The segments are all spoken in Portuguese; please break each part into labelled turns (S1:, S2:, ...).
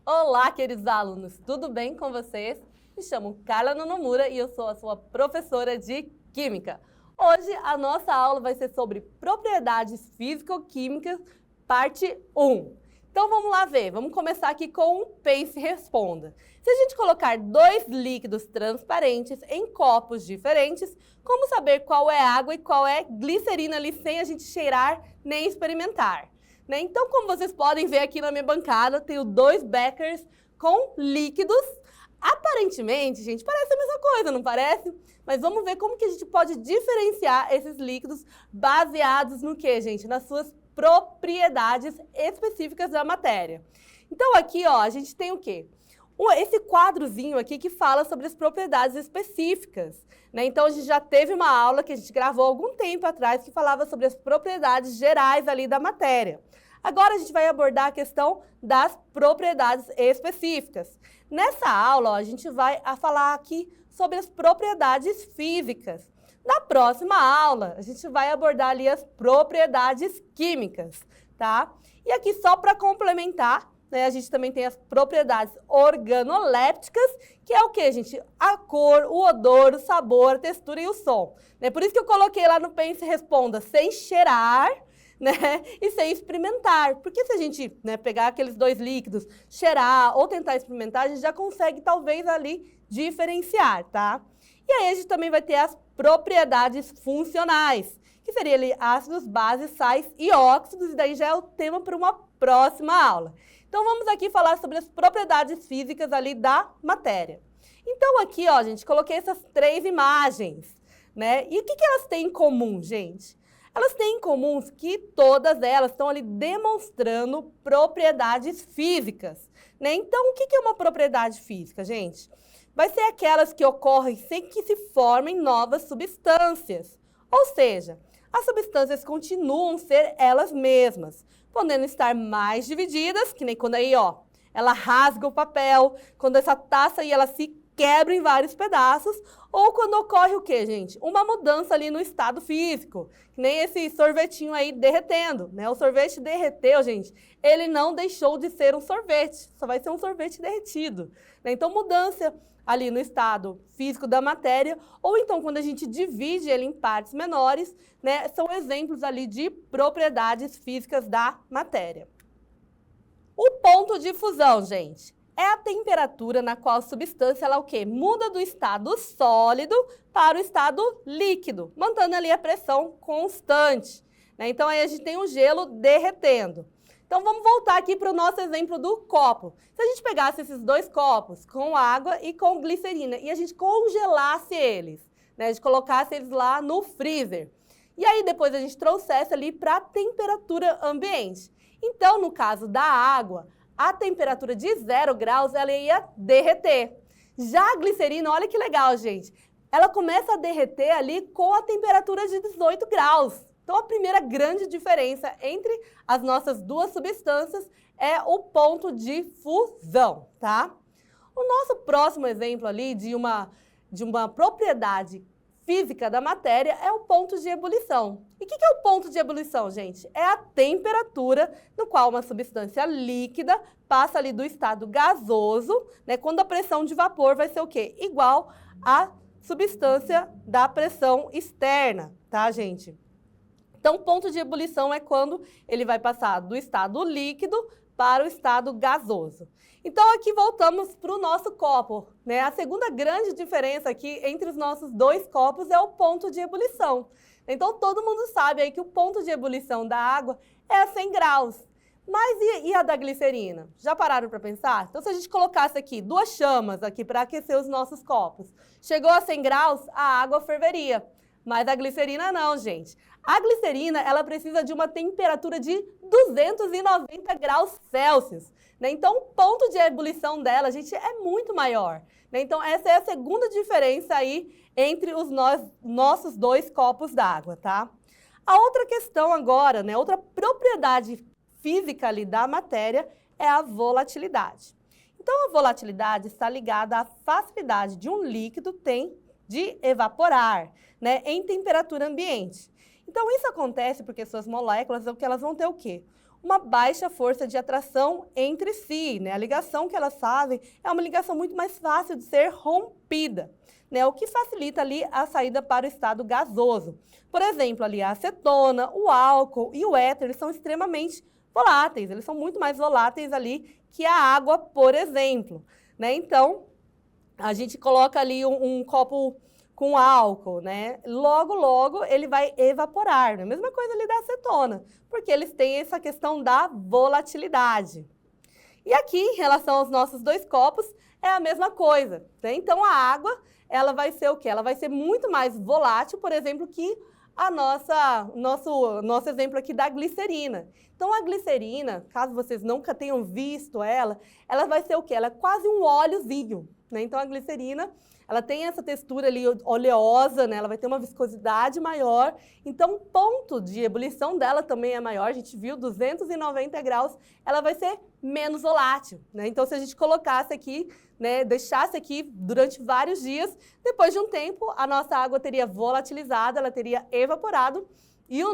S1: Olá, queridos alunos, tudo bem com vocês? Me chamo Carla Nonomura e eu sou a sua professora de Química. Hoje a nossa aula vai ser sobre propriedades físico-químicas, parte 1. Então vamos lá ver, vamos começar aqui com o Pense e Responda. Se a gente colocar dois líquidos transparentes em copos diferentes, como saber qual é água e qual é glicerina ali sem a gente cheirar nem experimentar? Então, como vocês podem ver aqui na minha bancada, tenho dois beckers com líquidos. Aparentemente, gente, parece a mesma coisa, não parece? Mas vamos ver como que a gente pode diferenciar esses líquidos baseados no quê, gente? Nas suas propriedades específicas da matéria. Então, aqui, ó, a gente tem o quê? Esse quadrozinho aqui que fala sobre as propriedades específicas. Então, a gente já teve uma aula que a gente gravou algum tempo atrás que falava sobre as propriedades gerais ali da matéria. Agora, a gente vai abordar a questão das propriedades específicas. Nessa aula, ó, a gente vai falar aqui sobre as propriedades físicas. Na próxima aula, a gente vai abordar ali as propriedades químicas, tá? E aqui, só para complementar, a gente também tem as propriedades organolépticas, que é o que, gente? A cor, o odor, o sabor, a textura e o som. Por isso que eu coloquei lá no Pense e Responda, sem cheirar, e sem experimentar. Porque se a gente pegar aqueles dois líquidos, cheirar ou tentar experimentar, a gente já consegue talvez ali diferenciar, tá? E aí a gente também vai ter as propriedades funcionais, que seria ali ácidos, bases, sais e óxidos, e daí já é o tema para uma próxima aula. Então vamos aqui falar sobre as propriedades físicas ali da matéria. Então aqui, ó, gente, coloquei essas três imagens, E o que elas têm em comum, gente? Elas têm em comum que todas elas estão ali demonstrando propriedades físicas, Então, o que é uma propriedade física, gente? Vai ser aquelas que ocorrem sem que se formem novas substâncias. Ou seja, as substâncias continuam a ser elas mesmas, podendo estar mais divididas, que nem quando aí, ó, ela rasga o papel, quando essa taça aí ela se quebra em vários pedaços, ou quando ocorre o quê, gente? Uma mudança ali no estado físico, que nem esse sorvetinho aí derretendo, O sorvete derreteu, gente, ele não deixou de ser um sorvete, só vai ser um sorvete derretido, Então, mudança ali no estado físico da matéria, ou então quando a gente divide ele em partes menores, são exemplos ali de propriedades físicas da matéria. O ponto de fusão, gente, é a temperatura na qual a substância ela, o quê? Muda do estado sólido para o estado líquido, mantendo ali a pressão constante. Então, aí a gente tem o gelo derretendo. Então, vamos voltar aqui para o nosso exemplo do copo. Se a gente pegasse esses dois copos com água e com glicerina e a gente congelasse eles, A gente colocasse eles lá no freezer. E aí, depois a gente trouxesse ali para a temperatura ambiente. Então, no caso da água, a temperatura de 0 graus, ela ia derreter. Já a glicerina, olha que legal, gente. Ela começa a derreter ali com a temperatura de 18 graus. Então, a primeira grande diferença entre as nossas duas substâncias é o ponto de fusão, tá? O nosso próximo exemplo ali de uma propriedade física da matéria é o ponto de ebulição. E o que é o ponto de ebulição, gente? É a temperatura no qual uma substância líquida passa ali do estado gasoso, quando a pressão de vapor vai ser o quê? Igual à substância da pressão externa, tá, gente? Então, o ponto de ebulição é quando ele vai passar do estado líquido para o estado gasoso. Então, aqui voltamos para o nosso copo, A segunda grande diferença aqui entre os nossos dois copos é o ponto de ebulição. Então, todo mundo sabe aí que o ponto de ebulição da água é a 100 graus. Mas e a da glicerina? Já pararam para pensar? Então, se a gente colocasse aqui duas chamas aqui para aquecer os nossos copos, chegou a 100 graus, a água ferveria. Mas a glicerina não, gente. A glicerina, ela precisa de uma temperatura de 290 graus Celsius. Então, o ponto de ebulição dela, gente, é muito maior. Então, essa é a segunda diferença aí entre os nossos dois copos d'água, tá? A outra questão agora, outra propriedade física ali da matéria é a volatilidade. Então, a volatilidade está ligada à facilidade de um líquido tem de evaporar, em temperatura ambiente. Então, isso acontece porque suas moléculas, elas vão ter o quê? uma baixa força de atração entre si, né? A ligação que elas fazem é uma ligação muito mais fácil de ser rompida, né? O que facilita ali a saída para o estado gasoso. Por exemplo, ali a acetona, o álcool e o éter, eles são extremamente voláteis, eles são muito mais voláteis ali que a água, por exemplo, né? Então, a gente coloca ali um copo com álcool, né? Logo, logo ele vai evaporar, né? Mesma coisa ali da acetona, porque eles têm essa questão da volatilidade. E aqui, em relação aos nossos 2 copos, é a mesma coisa, né? Então, a água, ela vai ser o quê? Ela vai ser muito mais volátil, por exemplo, que nosso exemplo aqui da glicerina. Então, a glicerina, caso vocês nunca tenham visto ela vai ser o quê? Ela é quase um óleozinho, né? Então, a glicerina, ela tem essa textura ali oleosa, né? Ela vai ter uma viscosidade maior, então o ponto de ebulição dela também é maior. A gente viu 290 graus, ela vai ser menos volátil, né? Então, se a gente colocasse aqui, né, deixasse aqui durante vários dias, depois de um tempo, a nossa água teria volatilizado, ela teria evaporado e a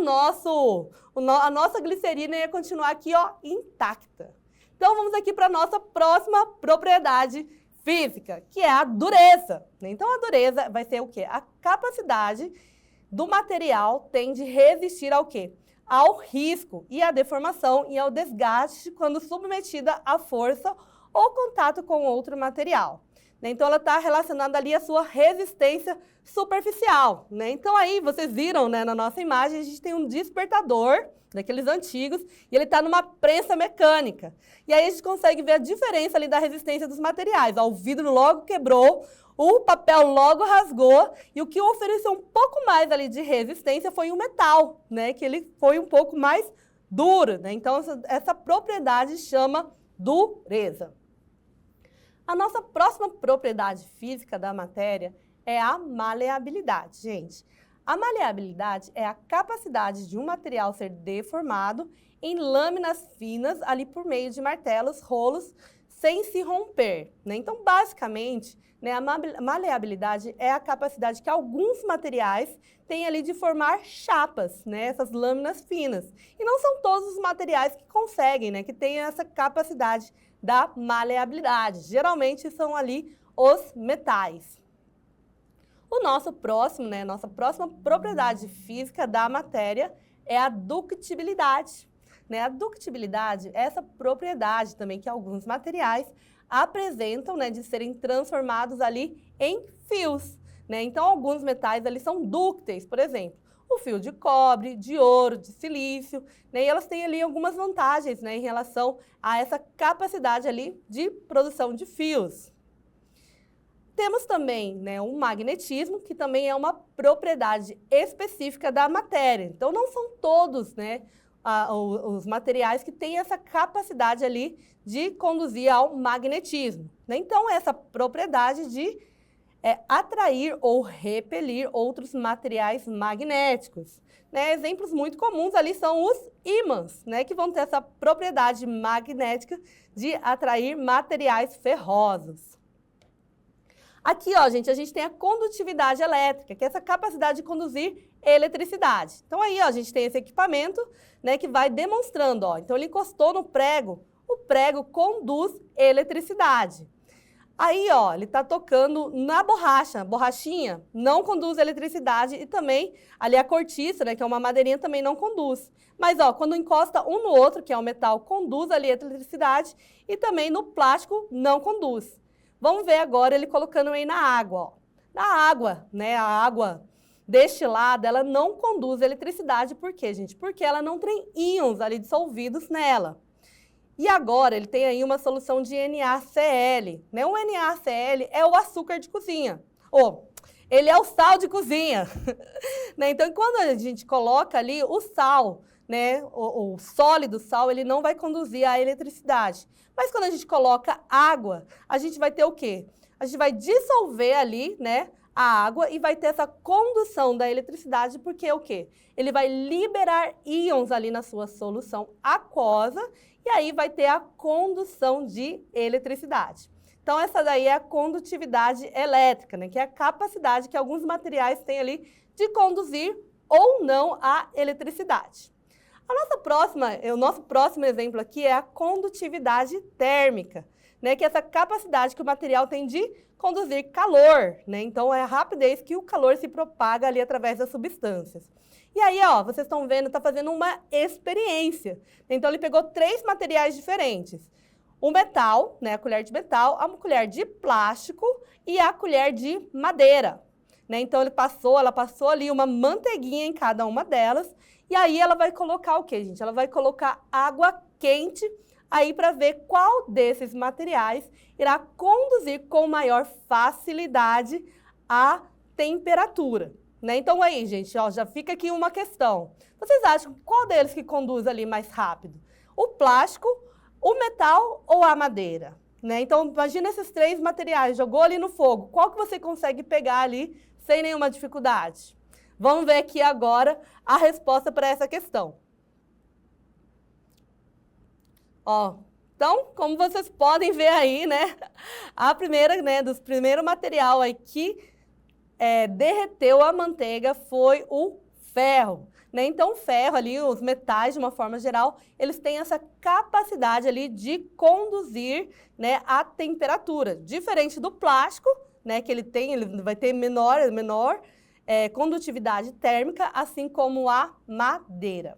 S1: nossa glicerina ia continuar aqui, ó, intacta. Então, vamos aqui para a nossa próxima propriedade física, que é a dureza. Então, a dureza vai ser o quê? A capacidade do material tem de resistir ao quê? Ao risco e à deformação e ao desgaste quando submetida à força ou contato com outro material. Então, ela está relacionada ali à sua resistência superficial, né? Então, aí, vocês viram, né, na nossa imagem, a gente tem um despertador, daqueles antigos, e ele está numa prensa mecânica. E aí, a gente consegue ver a diferença ali da resistência dos materiais. Ó, o vidro logo quebrou, o papel logo rasgou, e o que ofereceu um pouco mais ali de resistência foi o metal, né? Que ele foi um pouco mais duro, né? Então, essa propriedade chama dureza. A nossa próxima propriedade física da matéria é a maleabilidade, gente. A maleabilidade é a capacidade de um material ser deformado em lâminas finas ali por meio de martelos, rolos, sem se romper, né? Então, basicamente, né, a maleabilidade é a capacidade que alguns materiais têm ali de formar chapas, né, essas lâminas finas. E não são todos os materiais que conseguem, né, que têm essa capacidade da maleabilidade. Geralmente são ali os metais. O nosso próximo, né, nossa próxima propriedade física da matéria é a ductibilidade. Né? A ductibilidade é essa propriedade também que alguns materiais apresentam, né, de serem transformados ali em fios. Né? Então, alguns metais ali são dúcteis, por exemplo, o fio de cobre, de ouro, de silício, né? E elas têm ali algumas vantagens, né, em relação a essa capacidade ali de produção de fios. Temos também, né, o magnetismo, que também é uma propriedade específica da matéria. Então, não são todos, né, os materiais que têm essa capacidade ali de conduzir ao magnetismo. Né? Então, essa propriedade de atrair ou repelir outros materiais magnéticos. Né? Exemplos muito comuns ali são os ímãs, né, que vão ter essa propriedade magnética de atrair materiais ferrosos. Aqui, ó, gente, a gente tem a condutividade elétrica, que é essa capacidade de conduzir eletricidade. Então, aí, ó, a gente tem esse equipamento, né, que vai demonstrando, ó. Então, ele encostou no prego, o prego conduz eletricidade. Aí, ó, ele está tocando na borracha, a borrachinha não conduz eletricidade e também ali a cortiça, né, que é uma madeirinha, também não conduz. Mas, ó, quando encosta um no outro, que é o metal, conduz ali a eletricidade e também no plástico não conduz. Vamos ver agora ele colocando aí na água, ó. Na água, né, a água destilada, ela não conduz eletricidade. Por quê, gente? Porque ela não tem íons ali dissolvidos nela. E agora ele tem aí uma solução de NaCl, né? O NaCl é o açúcar de cozinha. Ele é o sal de cozinha. Né? Então, quando a gente coloca ali o sal, né, o sólido sal, ele não vai conduzir a eletricidade. Mas quando a gente coloca água, a gente vai ter o quê? A gente vai dissolver ali, né, a água e vai ter essa condução da eletricidade, porque o quê? Ele vai liberar íons ali na sua solução aquosa e aí vai ter a condução de eletricidade. Então, essa daí é a condutividade elétrica, né, que é a capacidade que alguns materiais têm ali de conduzir ou não a eletricidade. O nosso próximo exemplo aqui é a condutividade térmica, né? Que é essa capacidade que o material tem de conduzir calor, né? Então, é a rapidez que o calor se propaga ali através das substâncias. E aí, ó, vocês estão vendo, está fazendo uma experiência. Então, ele pegou 3 materiais diferentes. O metal, né, a colher de metal, a colher de plástico e a colher de madeira. Né? Então, ela passou ali uma manteiguinha em cada uma delas. E aí, ela vai colocar o quê, gente? Ela vai colocar água quente aí para ver qual desses materiais irá conduzir com maior facilidade a temperatura. Né? Então, aí, gente, ó, já fica aqui uma questão. Vocês acham qual deles que conduz ali mais rápido? O plástico, o metal ou a madeira? Né? Então, imagina esses 3 materiais, jogou ali no fogo. Qual que você consegue pegar ali sem nenhuma dificuldade? Vamos ver aqui agora a resposta para essa questão. Ó, então, como vocês podem ver aí, né, a primeira, né, dos primeiro material aí que derreteu a manteiga foi o ferro. Né? Então, o ferro ali, os metais, de uma forma geral, eles têm essa capacidade ali de conduzir, né, a temperatura. Diferente do plástico, né, que ele vai ter menor condutividade térmica, assim como a madeira.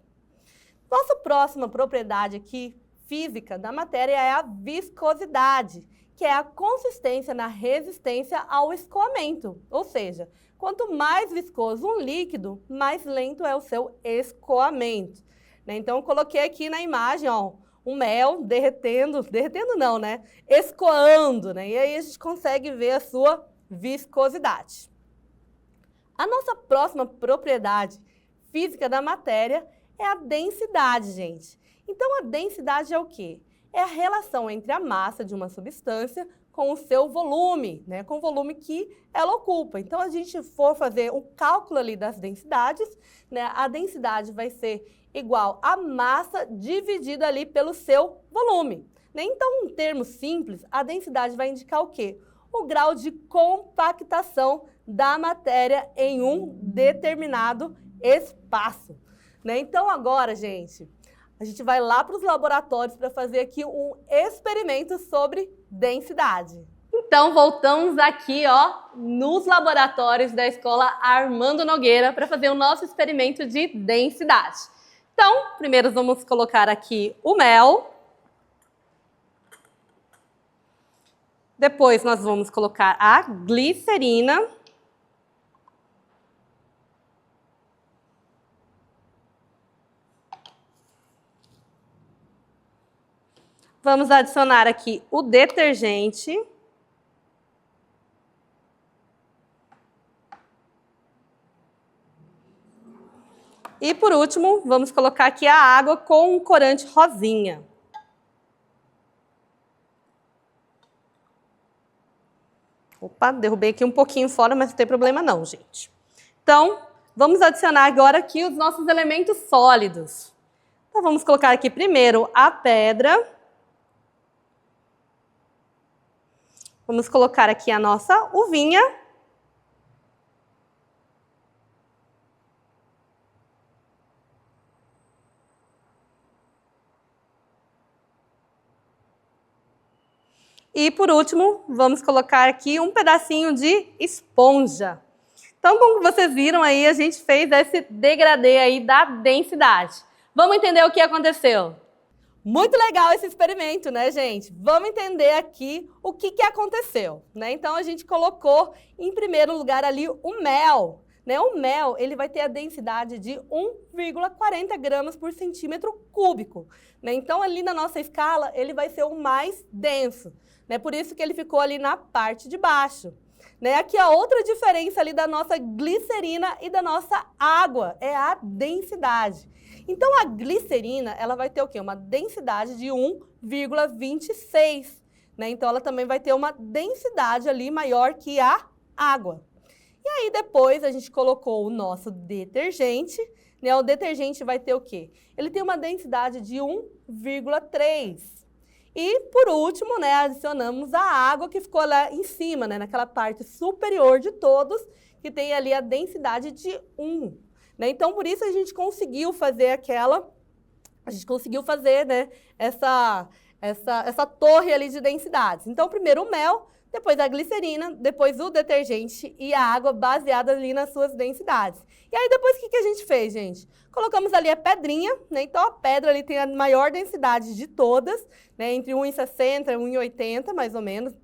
S1: Nossa próxima propriedade aqui, física da matéria, é a viscosidade, que é a consistência na resistência ao escoamento. Ou seja, quanto mais viscoso um líquido, mais lento é o seu escoamento. Né? Então, eu coloquei aqui na imagem, ó, um mel derretendo não, né? Escoando, né? E aí a gente consegue ver a sua viscosidade. A nossa próxima propriedade física da matéria é a densidade, gente. Então, a densidade é o quê? É a relação entre a massa de uma substância com o seu volume, né? Com o volume que ela ocupa. Então, a gente for fazer um cálculo ali das densidades, né? A densidade vai ser igual à massa dividida ali pelo seu volume. Né? Então, em termos simples, a densidade vai indicar o quê? O grau de compactação da matéria em um determinado espaço. Né? Então, agora, gente, a gente vai lá para os laboratórios para fazer aqui um experimento sobre densidade. Então, voltamos aqui, ó, nos laboratórios da Escola Armando Nogueira para fazer o nosso experimento de densidade. Então, primeiro vamos colocar aqui o mel. Depois nós vamos colocar a glicerina. Vamos adicionar aqui o detergente. E por último, vamos colocar aqui a água com um corante rosinha. Opa, derrubei aqui um pouquinho fora, mas não tem problema não, gente. Então, vamos adicionar agora aqui os nossos elementos sólidos. Então, vamos colocar aqui primeiro a pedra. Vamos colocar aqui a nossa uvinha. E, por último, vamos colocar aqui um pedacinho de esponja. Então, como vocês viram aí, a gente fez esse degradê aí da densidade. Vamos entender o que aconteceu? Muito legal esse experimento, né, gente? Vamos entender aqui o que aconteceu, né? Então, a gente colocou, em primeiro lugar, ali o mel. Né? O mel, ele vai ter a densidade de 1,40 gramas por centímetro cúbico. Né? Então, ali na nossa escala, ele vai ser o mais denso. Né? Por isso que ele ficou ali na parte de baixo. Né? Aqui a outra diferença ali da nossa glicerina e da nossa água é a densidade. Então, a glicerina, ela vai ter o quê? Uma densidade de 1,26. Né? Então, ela também vai ter uma densidade ali maior que a água. E aí, depois, a gente colocou o nosso detergente. Né? O detergente vai ter o quê? Ele tem uma densidade de 1,3. E, por último, né, adicionamos a água que ficou lá em cima, né, naquela parte superior de todos, que tem ali a densidade de 1. Né? Então, por isso a gente conseguiu fazer aquela a gente conseguiu fazer, né, essa torre ali de densidades. Então, primeiro o mel, depois a glicerina, depois o detergente e a água baseada ali nas suas densidades. E aí, depois, o que a gente fez, gente? Colocamos ali a pedrinha, né? Então, a pedra ali tem a maior densidade de todas, né? Entre 1,60 e 1,80, mais ou menos,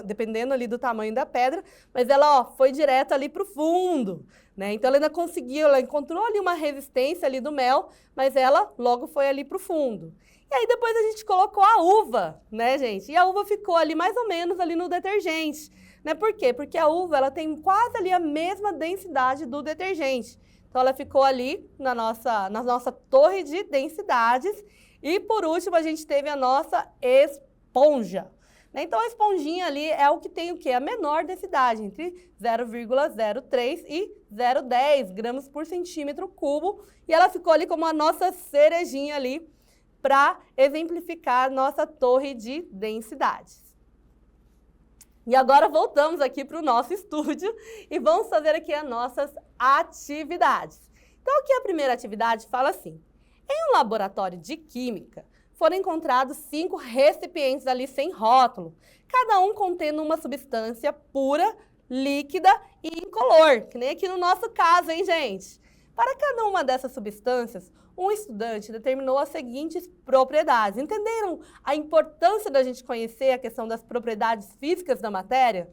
S1: dependendo ali do tamanho da pedra. Mas ela, ó, foi direto ali para o fundo, né? Então, ela ainda conseguiu, ela encontrou ali uma resistência ali do mel, mas ela logo foi ali para o fundo. E aí depois a gente colocou a uva, né, gente? E a uva ficou ali mais ou menos ali no detergente, né? Por quê? Porque a uva, ela tem quase ali a mesma densidade do detergente. Então, ela ficou ali na nossa torre de densidades. E, por último, a gente teve a nossa esponja. Então, a esponjinha ali é o que tem o quê? A menor densidade, entre 0,03 e 0,10 gramas por centímetro cubo. E ela ficou ali como a nossa cerejinha ali, para exemplificar nossa torre de densidades. E agora voltamos aqui para o nosso estúdio e vamos fazer aqui as nossas atividades. Então, aqui a primeira atividade fala assim: em um laboratório de química, foram encontrados 5 recipientes ali sem rótulo, cada um contendo uma substância pura, líquida e incolor, que nem aqui no nosso caso, hein, gente? Para cada uma dessas substâncias, um estudante determinou as seguintes propriedades. Entenderam a importância da gente conhecer a questão das propriedades físicas da matéria?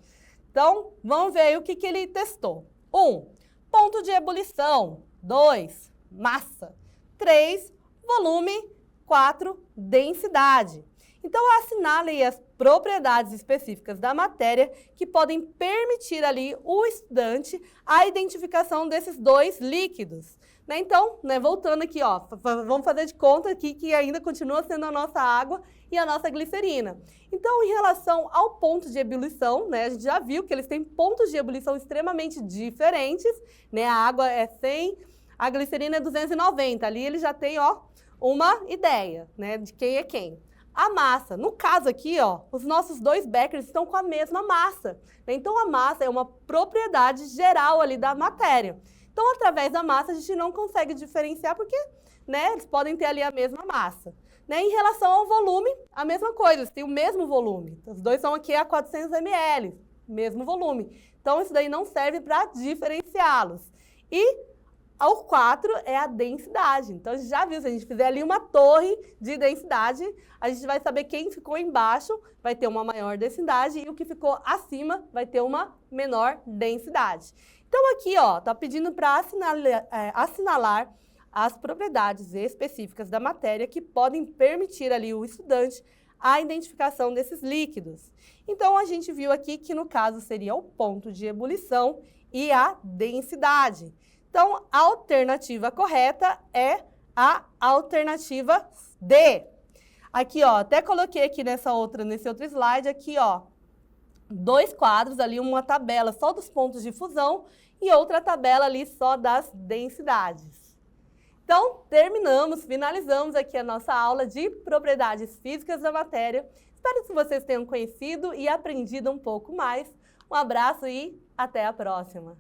S1: Então, vamos ver aí o que ele testou. 1. Ponto de ebulição. 2. Massa. 3. Volume. 4. Densidade. Então, assinale as propriedades específicas da matéria que podem permitir ali o estudante a identificação desses 2 líquidos. Né? Então, né, voltando aqui, ó, vamos fazer de conta aqui que ainda continua sendo a nossa água e a nossa glicerina. Então, em relação ao ponto de ebulição, né, a gente já viu que eles têm pontos de ebulição extremamente diferentes. Né? A água é 100, a glicerina é 290. Ali ele já tem, ó, uma ideia, né, de quem é quem. A massa, no caso aqui, ó, os nossos 2 béqueres estão com a mesma massa. Né? Então, a massa é uma propriedade geral ali da matéria. Então, através da massa, a gente não consegue diferenciar porque, né, eles podem ter ali a mesma massa. Né? Em relação ao volume, a mesma coisa, eles têm o mesmo volume. Os 2 são aqui a 400 ml, mesmo volume. Então, isso daí não serve para diferenciá-los. E o 4 é a densidade. Então, a gente já viu, se a gente fizer ali uma torre de densidade, a gente vai saber quem ficou embaixo vai ter uma maior densidade e o que ficou acima vai ter uma menor densidade. Então, aqui, ó, tá pedindo para assinalar as propriedades específicas da matéria que podem permitir ali o estudante a identificação desses líquidos. Então, a gente viu aqui que, no caso, seria o ponto de ebulição e a densidade. Então, a alternativa correta é a alternativa D. Aqui, ó, até coloquei aqui nesse outro slide, aqui, ó, 2 quadros ali, uma tabela só dos pontos de fusão e outra tabela ali só das densidades. Então, finalizamos aqui a nossa aula de propriedades físicas da matéria. Espero que vocês tenham conhecido e aprendido um pouco mais. Um abraço e até a próxima!